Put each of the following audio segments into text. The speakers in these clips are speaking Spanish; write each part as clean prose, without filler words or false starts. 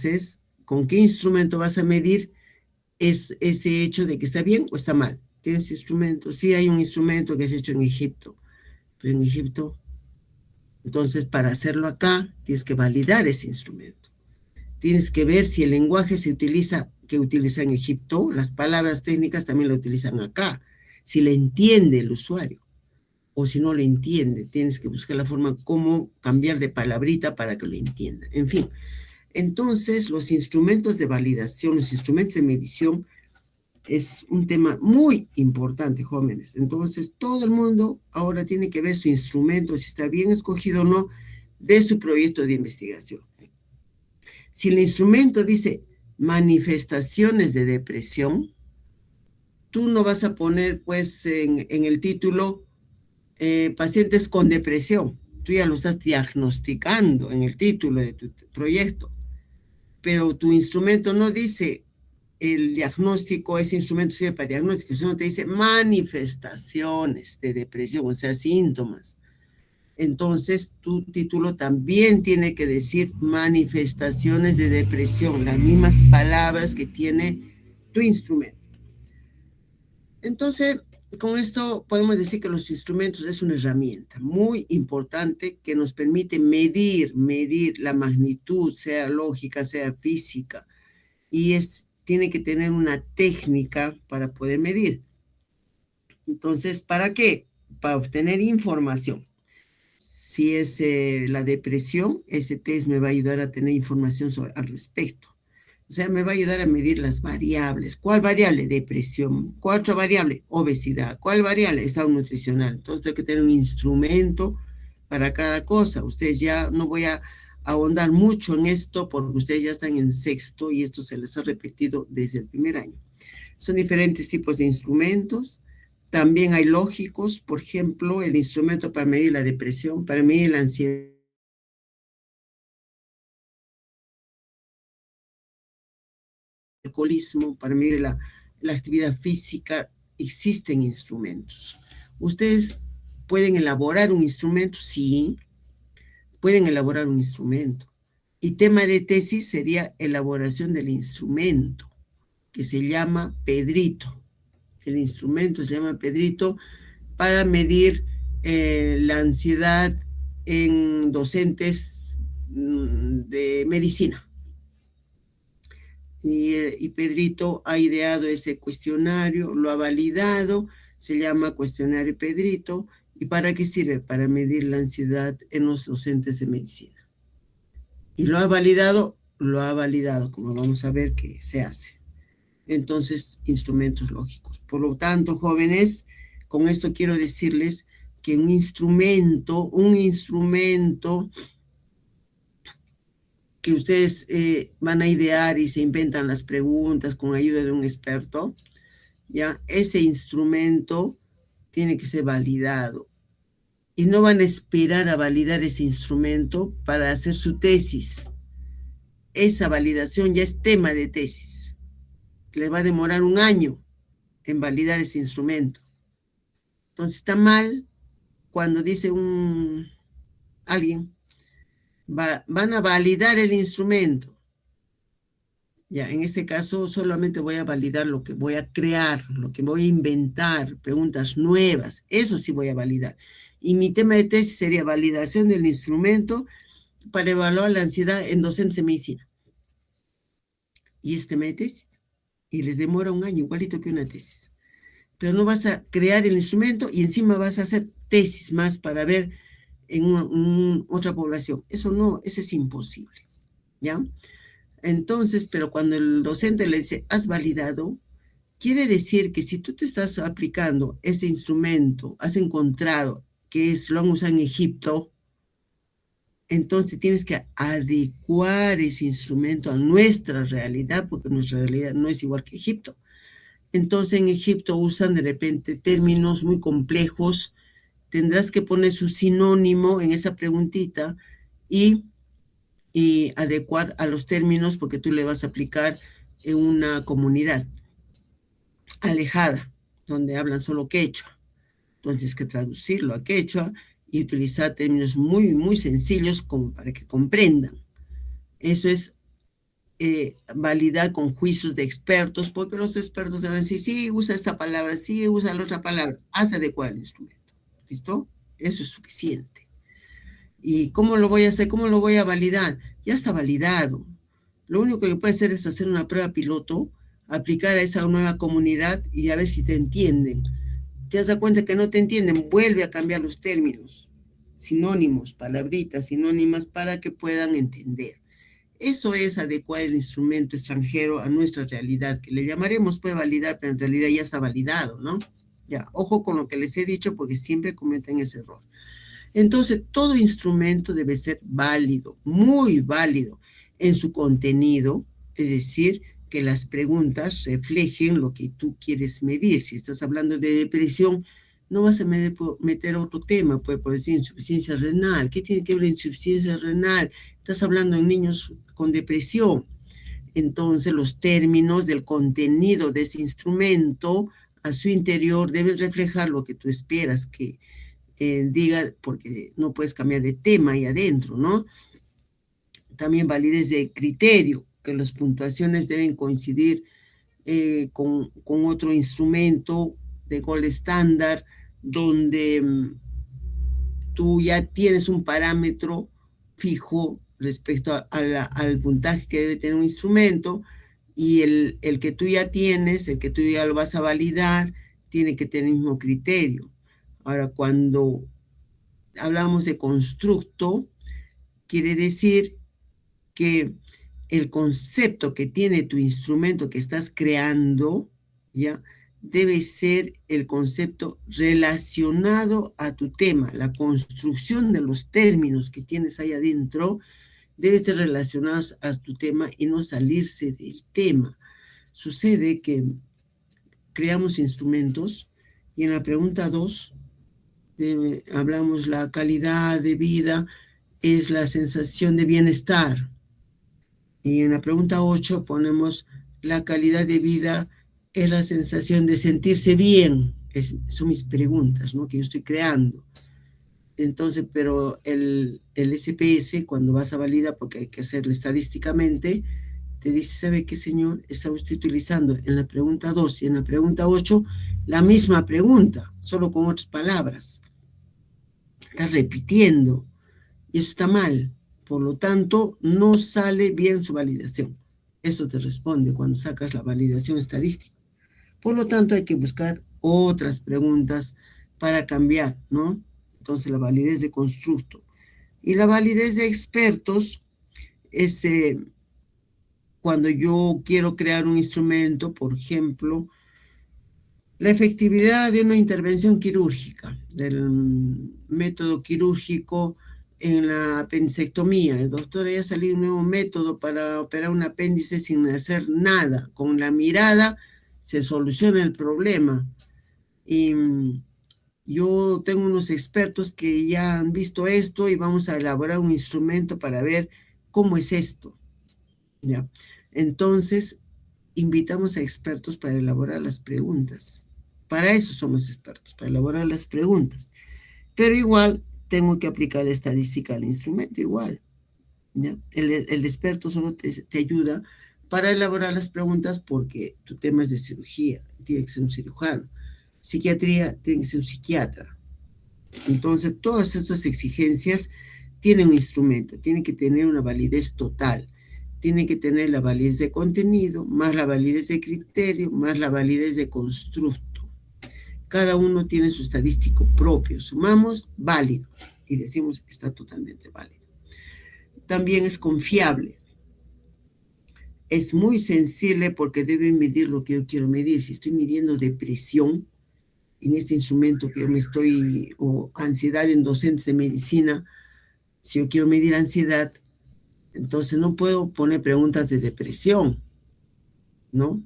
Entonces, ¿con qué instrumento vas a medir ese hecho de que está bien o está mal? ¿Tienes instrumentos? Sí, hay un instrumento que es hecho en Egipto, pero en Egipto, entonces para hacerlo acá, tienes que validar ese instrumento. Tienes que ver si el lenguaje que utiliza en Egipto, las palabras técnicas también lo utilizan acá, si le entiende el usuario o si no le entiende, tienes que buscar la forma cómo cambiar de palabrita para que lo entienda. En fin, entonces los instrumentos de validación, los instrumentos de medición es un tema muy importante, jóvenes. Entonces todo el mundo ahora tiene que ver su instrumento, si está bien escogido o no, de su proyecto de investigación. Si el instrumento dice manifestaciones de depresión, tú no vas a poner pues en el título pacientes con depresión. Tú ya lo estás diagnosticando en el título de tu proyecto, pero tu instrumento no dice el diagnóstico, ese instrumento sirve para diagnóstico, sino te dice manifestaciones de depresión, o sea, síntomas. Entonces, tu título también tiene que decir manifestaciones de depresión, las mismas palabras que tiene tu instrumento. Entonces, con esto podemos decir que los instrumentos es una herramienta muy importante que nos permite medir la magnitud, sea lógica, sea física, y tiene que tener una técnica para poder medir. Entonces, ¿para qué? Para obtener información. Si es la depresión, ese test me va a ayudar a tener información al respecto. O sea, me va a ayudar a medir las variables. ¿Cuál variable? Depresión. ¿Cuál otra variable? Obesidad. ¿Cuál variable? Estado nutricional. Entonces, hay que tener un instrumento para cada cosa. Ustedes ya no voy a ahondar mucho en esto porque ustedes ya están en sexto y esto se les ha repetido desde el primer año. Son diferentes tipos de instrumentos. También hay lógicos, por ejemplo, el instrumento para medir la depresión, para medir la ansiedad, el alcoholismo, para medir la actividad física, existen instrumentos. ¿Ustedes pueden elaborar un instrumento? Sí, pueden elaborar un instrumento. Y tema de tesis sería elaboración del instrumento, que se llama Pedrito. El instrumento se llama Pedrito para medir la ansiedad en docentes de medicina. Y Pedrito ha ideado ese cuestionario, lo ha validado, se llama cuestionario Pedrito. ¿Y para qué sirve? Para medir la ansiedad en los docentes de medicina. Y lo ha validado, como vamos a ver que se hace. Entonces, instrumentos lógicos. Por lo tanto, jóvenes, con esto quiero decirles que un instrumento que ustedes van a idear y se inventan las preguntas con ayuda de un experto, ya ese instrumento tiene que ser validado. Y no van a esperar a validar ese instrumento para hacer su tesis. Esa validación ya es tema de tesis. Le va a demorar un año en validar ese instrumento. Entonces está mal cuando dice alguien, van a validar el instrumento. Ya, en este caso solamente voy a validar lo que voy a crear, lo que voy a inventar, preguntas nuevas, eso sí voy a validar. Y mi tema de tesis sería validación del instrumento para evaluar la ansiedad en docentes de medicina. Y es tema de tesis. Y les demora un año, igualito que una tesis. Pero no vas a crear el instrumento y encima vas a hacer tesis más para ver en otra población. Eso no, eso es imposible, ¿ya? Entonces, pero cuando el docente le dice, has validado, quiere decir que si tú te estás aplicando ese instrumento, has encontrado que lo han usado en Egipto, entonces tienes que adecuar ese instrumento a nuestra realidad, porque nuestra realidad no es igual que Egipto. Entonces en Egipto usan de repente términos muy complejos, tendrás que poner su sinónimo en esa preguntita y adecuar a los términos porque tú le vas a aplicar en una comunidad alejada, donde hablan solo quechua. Entonces tienes que traducirlo a quechua y utilizar términos muy, muy sencillos como para que comprendan. Eso es validar con juicios de expertos, porque los expertos van a decir, sí, usa esta palabra, sí, usa la otra palabra, haz adecuar el instrumento. ¿Listo? Eso es suficiente. ¿Y cómo lo voy a hacer? ¿Cómo lo voy a validar? Ya está validado. Lo único que puede hacer es hacer una prueba piloto, aplicar a esa nueva comunidad y a ver si te entienden. Te das cuenta que no te entienden, vuelve a cambiar los términos, sinónimos, palabritas sinónimas para que puedan entender. Eso es adecuar el instrumento extranjero a nuestra realidad, que le llamaremos pues validar, pero en realidad ya está validado, ¿no? Ya, ojo con lo que les he dicho porque siempre cometen ese error. Entonces, todo instrumento debe ser válido, muy válido en su contenido, es decir, que las preguntas reflejen lo que tú quieres medir. Si estás hablando de depresión, no vas a meter otro tema, pues por decir insuficiencia renal. ¿Qué tiene que ver la insuficiencia renal? Estás hablando en niños con depresión. Entonces, los términos del contenido de ese instrumento a su interior deben reflejar lo que tú esperas que diga, porque no puedes cambiar de tema ahí adentro, ¿no? También validez de criterio, que las puntuaciones deben coincidir con otro instrumento de gold estándar, donde tú ya tienes un parámetro fijo respecto al puntaje que debe tener un instrumento, y el que tú ya tienes, el que tú ya lo vas a validar, tiene que tener el mismo criterio. Ahora, cuando hablamos de constructo, quiere decir que el concepto que tiene tu instrumento que estás creando, ¿ya? Debe ser el concepto relacionado a tu tema. La construcción de los términos que tienes ahí adentro debe estar relacionados a tu tema y no salirse del tema. Sucede que creamos instrumentos y en la pregunta 2 hablamos la calidad de vida es la sensación de bienestar. Y en la pregunta 8 ponemos la calidad de vida es la sensación de sentirse bien. Son mis preguntas, ¿no? Que yo estoy creando. Entonces, pero el SPS, cuando vas a validar, porque hay que hacerlo estadísticamente, te dice, ¿sabe qué, señor? Está usted utilizando en la pregunta 2 y en la pregunta 8 la misma pregunta, solo con otras palabras. Está repitiendo y eso está mal. Por lo tanto, no sale bien su validación. Eso te responde cuando sacas la validación estadística. Por lo tanto, hay que buscar otras preguntas para cambiar, ¿no? Entonces, la validez de constructo. Y la validez de expertos es cuando yo quiero crear un instrumento, por ejemplo, la efectividad de una intervención quirúrgica, del método quirúrgico en la apendicectomía. El doctor haya salido un nuevo método para operar un apéndice sin hacer nada. Con la mirada se soluciona el problema. Y yo tengo unos expertos que ya han visto esto y vamos a elaborar un instrumento para ver cómo es esto. ¿Ya? Entonces, invitamos a expertos para elaborar las preguntas. Para eso somos expertos, para elaborar las preguntas. Pero igual tengo que aplicar la estadística al instrumento, igual. ¿Ya? El experto solo te ayuda para elaborar las preguntas porque tu tema es de cirugía, tiene que ser un cirujano. Psiquiatría, tiene que ser un psiquiatra. Entonces, todas estas exigencias tienen un instrumento, tienen que tener una validez total. Tiene que tener la validez de contenido, más la validez de criterio, más la validez de constructo. Cada uno tiene su estadístico propio. Sumamos, válido. Y decimos, está totalmente válido. También es confiable. Es muy sensible porque debe medir lo que yo quiero medir. Si estoy midiendo depresión en este instrumento que yo me estoy, o ansiedad en docentes de medicina, si yo quiero medir ansiedad, entonces no puedo poner preguntas de depresión, ¿no?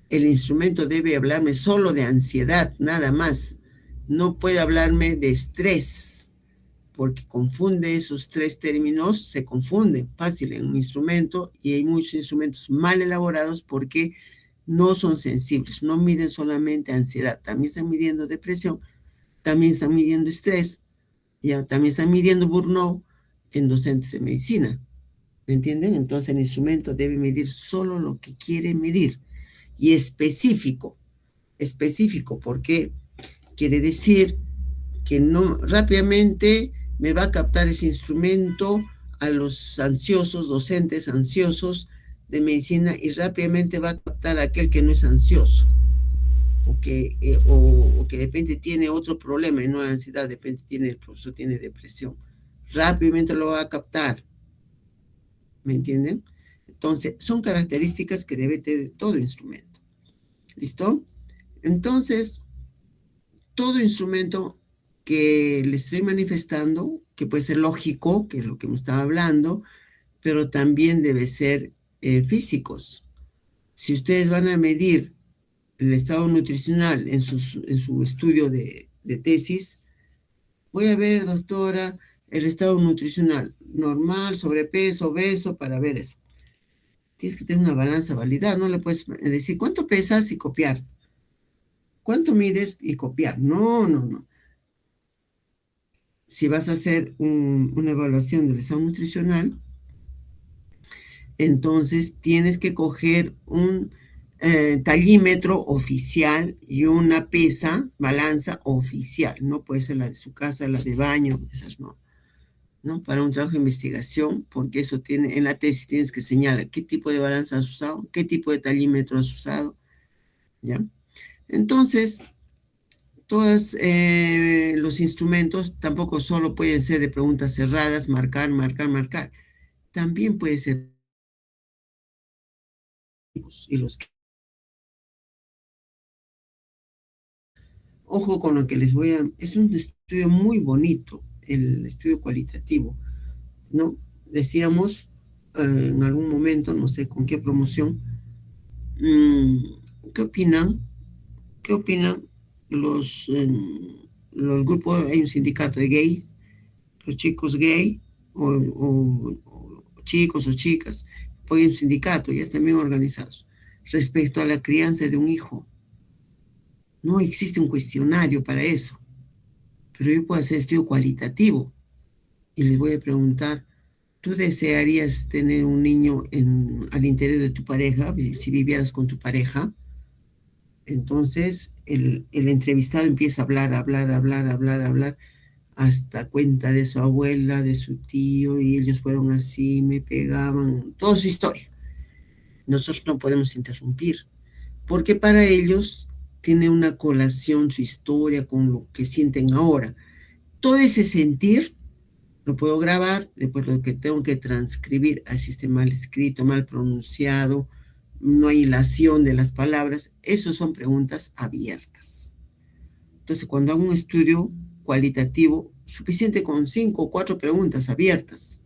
El instrumento debe hablarme solo de ansiedad, nada más. No puede hablarme de estrés, porque confunde esos tres términos, se confunden fácil en un instrumento y hay muchos instrumentos mal elaborados porque no son sensibles, no miden solamente ansiedad, también están midiendo depresión, también están midiendo estrés, ya también están midiendo burnout en docentes de medicina. ¿Me entienden? Entonces el instrumento debe medir solo lo que quiere medir y específico. Específico, porque quiere decir que no rápidamente me va a captar ese instrumento a los ansiosos, docentes ansiosos de medicina, y rápidamente va a captar a aquel que no es ansioso o que de repente tiene otro problema y no la ansiedad, de repente el profesor tiene depresión. Rápidamente lo va a captar, ¿me entienden? Entonces, son características que debe tener todo instrumento. ¿Listo? Entonces, todo instrumento que le estoy manifestando, que puede ser lógico, que es lo que me estaba hablando, pero también debe ser físicos. Si ustedes van a medir el estado nutricional en su estudio de tesis, voy a ver, doctora, el estado nutricional normal, sobrepeso, obeso, para ver eso. Tienes que tener una balanza validada, no le puedes decir cuánto pesas y copiar, cuánto mides y copiar. No, no, no. Si vas a hacer una evaluación del estado nutricional, entonces tienes que coger un tallímetro oficial y una pesa, balanza oficial. No puede ser la de su casa, la de baño, esas no. ¿No? Para un trabajo de investigación, porque eso tiene, en la tesis tienes que señalar qué tipo de balanza has usado, qué tipo de tallímetro has usado, ¿ya? Entonces, todos los instrumentos tampoco solo pueden ser de preguntas cerradas, marcar, marcar, marcar. También puede ser y los que... Ojo con lo que les voy a... Es un estudio muy bonito, el estudio cualitativo, ¿no? Decíamos en algún momento, no sé con qué promoción, ¿qué opinan? ¿Qué opinan los grupos? Hay un sindicato de gays, los chicos gay o chicos o chicas, pues hay un sindicato, ya están bien organizados. Respecto a la crianza de un hijo, no existe un cuestionario para eso, pero yo puedo hacer estudio cualitativo y les voy a preguntar, ¿tú desearías tener un niño al interior de tu pareja, si vivieras con tu pareja? Entonces el entrevistado empieza a hablar, hablar, hablar, hablar, hablar, hasta cuenta de su abuela, de su tío, y ellos fueron así, me pegaban, toda su historia. Nosotros no podemos interrumpir, porque para ellos tiene una colación su historia con lo que sienten ahora. Todo ese sentir lo puedo grabar, después lo que tengo que transcribir, así esté mal escrito, mal pronunciado, no hay hilación de las palabras. Esas son preguntas abiertas. Entonces, cuando hago un estudio cualitativo, suficiente con 5 o 4 preguntas abiertas.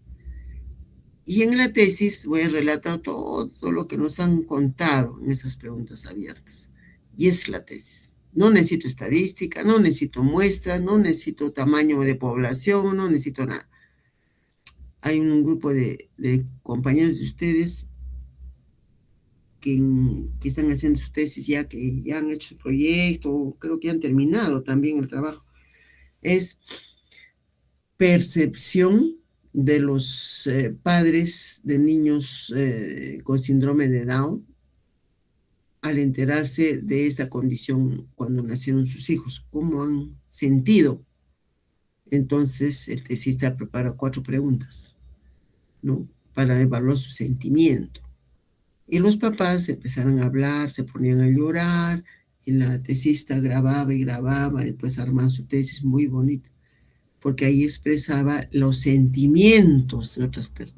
Y en la tesis voy a relatar todo lo que nos han contado en esas preguntas abiertas. Y es la tesis. No necesito estadística, no necesito muestra, no necesito tamaño de población, no necesito nada. Hay un grupo de compañeros de ustedes que están haciendo su tesis ya, que ya han hecho su proyecto, creo que han terminado también el trabajo. Es percepción de los padres de niños con síndrome de Down al enterarse de esta condición cuando nacieron sus hijos, cómo han sentido. Entonces el tesista prepara 4 preguntas, ¿no? Para evaluar su sentimiento. Y los papás empezaron a hablar, se ponían a llorar, y la tesista grababa y grababa, después armaba su tesis muy bonita, porque ahí expresaba los sentimientos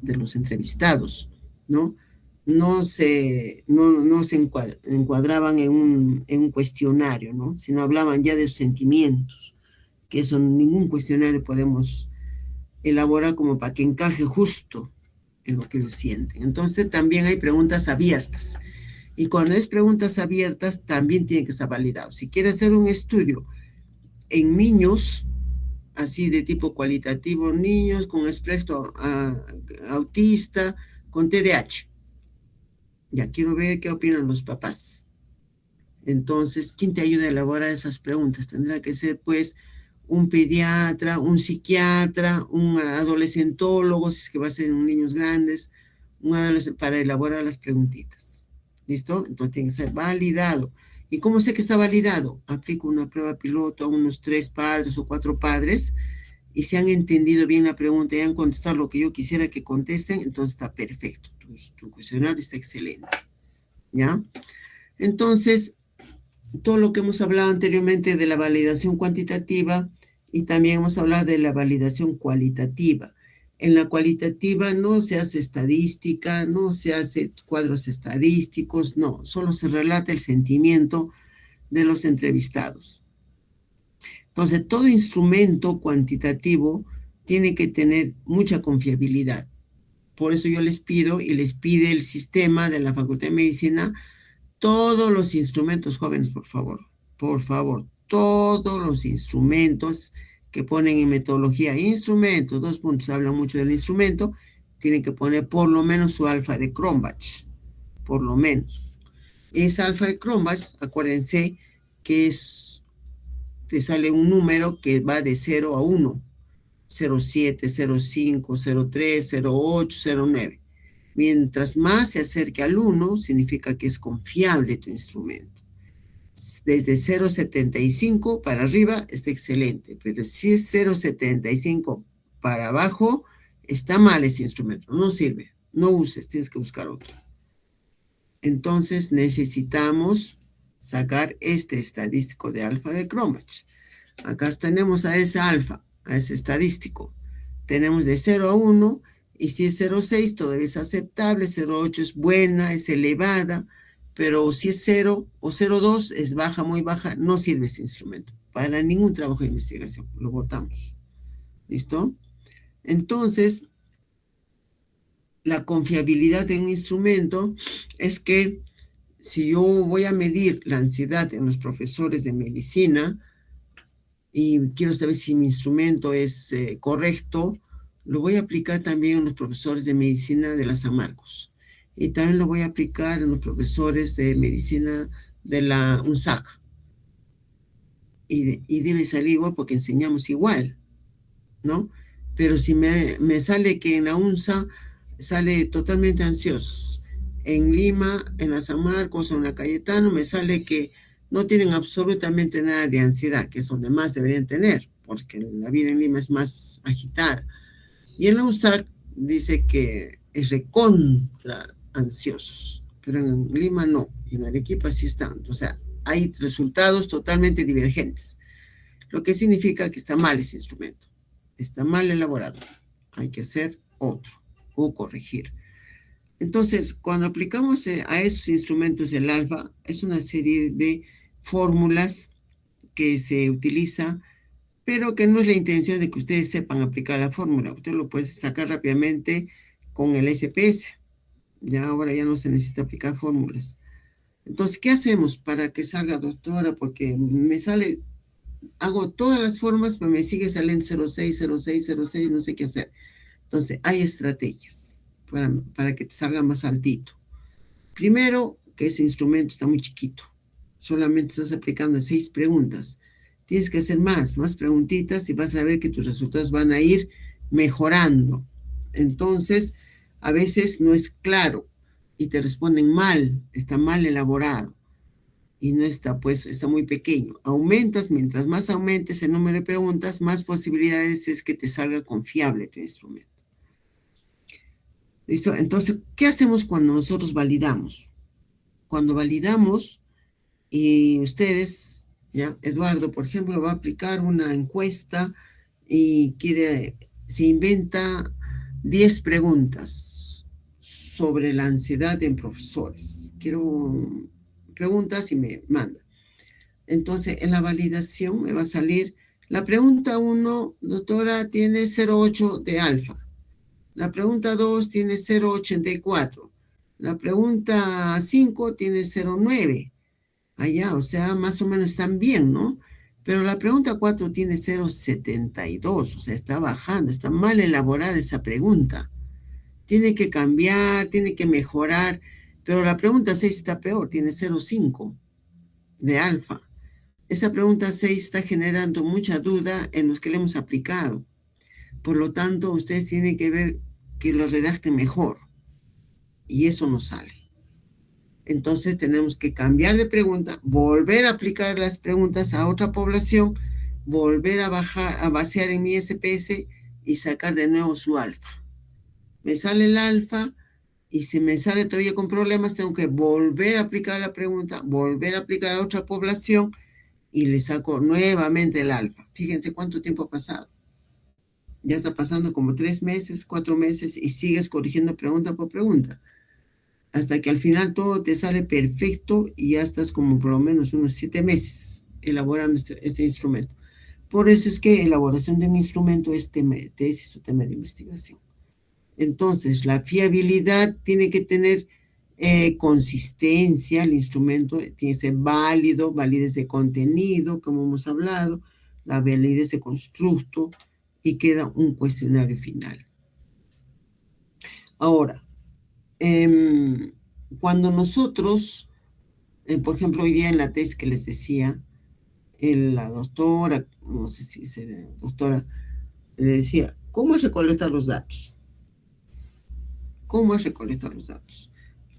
de los entrevistados, ¿no? No se encuadraban en un cuestionario, ¿no? Sino hablaban ya de sus sentimientos, que eso ningún cuestionario podemos elaborar como para que encaje justo en lo que ellos sienten. Entonces también hay preguntas abiertas. Y cuando es preguntas abiertas, también tiene que estar validado. Si quiere hacer un estudio en niños, así de tipo cualitativo, niños con espectro autista, con TDAH. Ya quiero ver qué opinan los papás. Entonces, ¿quién te ayuda a elaborar esas preguntas? Tendrá que ser, pues, un pediatra, un psiquiatra, un adolescentólogo, si es que va a ser en niños grandes, para elaborar las preguntitas. ¿Listo? Entonces tiene que ser validado. ¿Y cómo sé que está validado? Aplico una prueba piloto a unos 3 padres o 4 padres y si han entendido bien la pregunta y han contestado lo que yo quisiera que contesten, entonces está perfecto. Tu cuestionario está excelente. ¿Ya? Entonces, todo lo que hemos hablado anteriormente de la validación cuantitativa y también hemos hablado de la validación cualitativa. En la cualitativa no se hace estadística, no se hace cuadros estadísticos, no, solo se relata el sentimiento de los entrevistados. Entonces, todo instrumento cuantitativo tiene que tener mucha confiabilidad. Por eso yo les pido y les pide el sistema de la Facultad de Medicina todos los instrumentos, jóvenes, por favor, todos los instrumentos que ponen en metodología, instrumentos, 2 puntos, hablan mucho del instrumento, tienen que poner por lo menos su alfa de Cronbach, por lo menos. Esa alfa de Cronbach, acuérdense que te sale un número que va de 0 a 1, 0,7, 0,5, 0,3, 0,8, 0,9. Mientras más se acerque al 1, significa que es confiable tu instrumento. Desde 0,75 para arriba está excelente, pero si es 0,75 para abajo, está mal ese instrumento, no sirve, no uses, tienes que buscar otro. Entonces necesitamos sacar este estadístico de alfa de Cronbach. Acá tenemos a ese alfa, a ese estadístico. Tenemos de 0 a 1, y si es 0,6 todavía es aceptable, 0,8 es buena, es elevada, pero si es 0 o 0,2 es baja, muy baja, no sirve ese instrumento para ningún trabajo de investigación, lo botamos. ¿Listo? Entonces, la confiabilidad de un instrumento es que si yo voy a medir la ansiedad en los profesores de medicina y quiero saber si mi instrumento es correcto, lo voy a aplicar también en los profesores de medicina de la San Marcos. Y también lo voy a aplicar en los profesores de medicina de la UNSAC. Y debe salir igual porque enseñamos igual, ¿no? Pero si me sale que en la UNSA sale totalmente ansiosos, en Lima, en la San Marcos o en la Cayetano, me sale que no tienen absolutamente nada de ansiedad, que es donde más deberían tener, porque la vida en Lima es más agitada. Y en la USAC dice que es recontra ansiosos, pero en Lima no, y en Arequipa sí están. O sea, hay resultados totalmente divergentes, lo que significa que está mal ese instrumento, está mal elaborado, hay que hacer otro o corregir. Entonces, cuando aplicamos a esos instrumentos el alfa, es una serie de fórmulas que se utiliza, pero que no es la intención de que ustedes sepan aplicar la fórmula. Usted lo puede sacar rápidamente con el SPS. Ya ahora ya no se necesita aplicar fórmulas. Entonces, ¿qué hacemos para que salga, doctora? Porque me sale, hago todas las formas, pero me sigue saliendo 0,6, 0,6, 0,6, no sé qué hacer. Entonces, hay estrategias para que te salga más altito. Primero, que ese instrumento está muy chiquito. Solamente estás aplicando 6 preguntas. Tienes que hacer más preguntitas y vas a ver que tus resultados van a ir mejorando. Entonces, a veces no es claro y te responden mal, está mal elaborado y no está, pues, está muy pequeño. Aumentas, mientras más aumentes el número de preguntas, más posibilidades es que te salga confiable tu instrumento. ¿Listo? Entonces, ¿qué hacemos cuando nosotros validamos? Cuando validamos y ustedes, ya, Eduardo, por ejemplo, va a aplicar una encuesta y se inventa 10 preguntas sobre la ansiedad en profesores. Quiero preguntas y me manda. Entonces, en la validación me va a salir la pregunta 1, doctora, tiene 0,8 de alfa. La pregunta 2 tiene 0,84. La pregunta 5 tiene 0,9. Allá, o sea, más o menos están bien, ¿no? Pero la pregunta 4 tiene 0,72, o sea, está bajando, está mal elaborada esa pregunta. Tiene que cambiar, tiene que mejorar, pero la pregunta 6 está peor, tiene 0,5 de alfa. Esa pregunta 6 está generando mucha duda en los que le hemos aplicado. Por lo tanto, ustedes tienen que ver que lo redacten mejor. y eso no sale. Entonces tenemos que cambiar de pregunta, volver a aplicar las preguntas a otra población, volver a bajar, a vaciar en mi SPS y sacar de nuevo su alfa. Me sale el alfa y si me sale todavía con problemas, tengo que volver a aplicar la pregunta, volver a aplicar a otra población y le saco nuevamente el alfa. Fíjense cuánto tiempo ha pasado. Ya está pasando como 3 meses, 4 meses y sigues corrigiendo pregunta por pregunta. Hasta que al final todo te sale perfecto y ya estás como por lo menos unos 7 meses elaborando este instrumento. Por eso es que elaboración de un instrumento es tesis o tema de investigación. Entonces, la fiabilidad tiene que tener consistencia, el instrumento tiene que ser válido, validez de contenido, como hemos hablado, la validez de constructo y queda un cuestionario final. Ahora, cuando nosotros, por ejemplo, hoy día en la tesis que les decía, la doctora, no sé si es doctora, le decía, ¿cómo es recolectar los datos? ¿Cómo es recolectar los datos?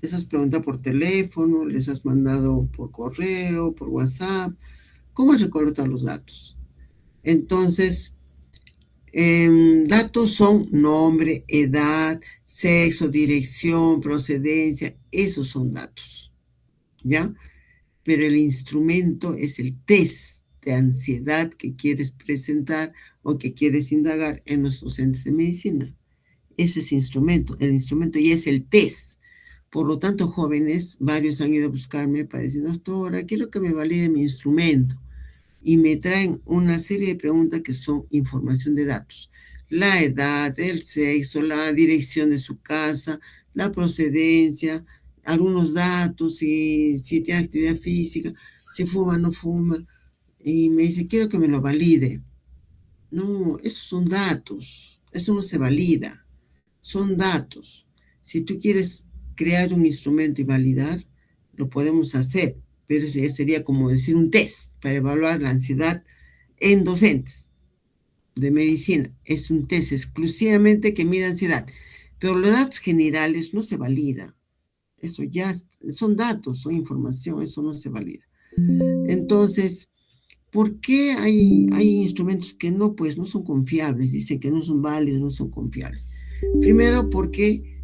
Les has preguntado por teléfono, les has mandado por correo, por WhatsApp. ¿Cómo es recolectar los datos? Entonces, datos son nombre, edad, sexo, dirección, procedencia. Esos son datos, ¿ya? Pero el instrumento es el test de ansiedad que quieres presentar o que quieres indagar en los docentes de medicina. Ese es el instrumento ya es el test. Por lo tanto, jóvenes, varios han ido a buscarme para decir, doctora, quiero que me valide mi instrumento. Y me traen una serie de preguntas que son información de datos. La edad, el sexo, la dirección de su casa, la procedencia, algunos datos, si tiene actividad física, si fuma o no fuma. Y me dice, quiero que me lo valide. No, esos son datos. Eso no se valida. Son datos. Si tú quieres crear un instrumento y validar, lo podemos hacer, pero eso ya sería como decir un test para evaluar la ansiedad en docentes de medicina. Es un test exclusivamente que mide ansiedad, pero los datos generales no se valida. Eso ya son datos, son información, eso no se valida. Entonces, ¿por qué hay instrumentos que no, pues, no son confiables? Dicen que no son válidos, no son confiables. Primero, porque